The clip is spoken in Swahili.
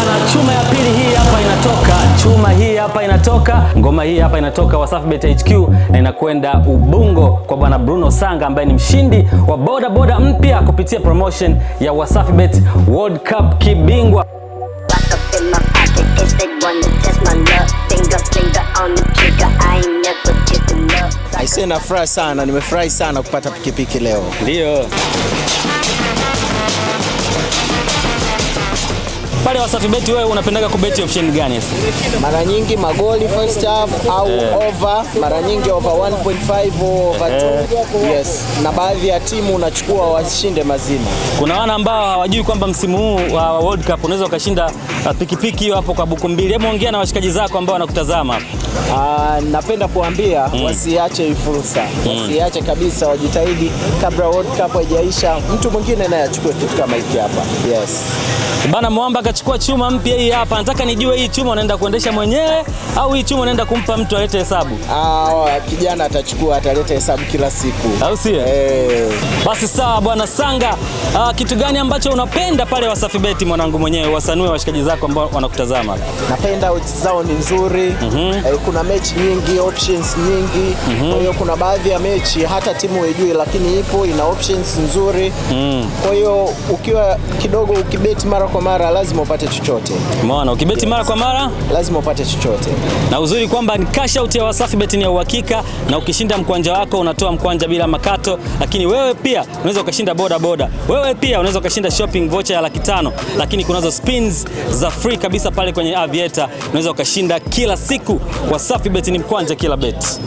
Bana, chuma ya pili hii hapa inatoka. Chuma hii hapa inatoka. Ngoma hii hapa inatoka WasafiBet HQ na inakwenda Ubungo kwa bwana Bruno Sanga ambaye ni mshindi wa boda boda mpya kupitia promotion ya WasafiBet World Cup kibingwa. Aisee, nafurahi sana, nimefurahi sana kupata pikipiki leo. Ndio. Pale WasafiBet wewe unapendaga kubeti option gani sasa? Mara nyingi magoli first half au over, mara nyingi over 1.5 au over 2. Yes. Na baadhi ya timu unachukua washinde mazima. Kuna wana ambao hawajui kwamba msimu huu wa World Cup unaweza ukashinda pikipiki hiyo hapo kwa buku mbili. Hebu ongea na washikaji zako ambao wanakutazama. Napenda kuambia wasiache hii fursa. Wasiache kabisa, wajitahidi kabla World Cup haijaisha. Mtu mwingine naye achukue kitu kama hiki hapa. Yes. Bana, Mwamba akachukua chuma mpya hii hapa. Nataka nijue hii chuma unaenda kuendesha mwenyewe au hii chuma unaenda kumpa mtu alete hesabu? Kijana atachukua, ataleta hesabu kila siku. Au sio? Basi sawa bwana Sanga. Kitu gani ambacho unapenda pale WasafiBet mwanangu mwenyewe, wasanue washikaji zako ambao wanakutazama? Napenda odds zao ni nzuri. Kuna mechi nyingi, options nyingi. Kwa hiyo kuna baadhi ya mechi hata timu haijui, lakini ipo, ina options nzuri. Kwa hiyo ukiwa kidogo ukibeti mara kwa mara lazima upate chochote. Umeona, ukibeti mara kwa mara lazima upate chochote. Na uzuri kwamba ni cash out ya WasafiBet ni ya uhakika, na ukishinda mkwanja wako unatoa mkwanja bila makato, lakini wewe pia unaweza ukashinda boda boda. Wewe pia unaweza ukashinda shopping voucher ya 500, lakini kunazo spins za free kabisa pale kwenye Aviator. Unaweza ukashinda kila siku. WasafiBet ni mkwanja kila bet.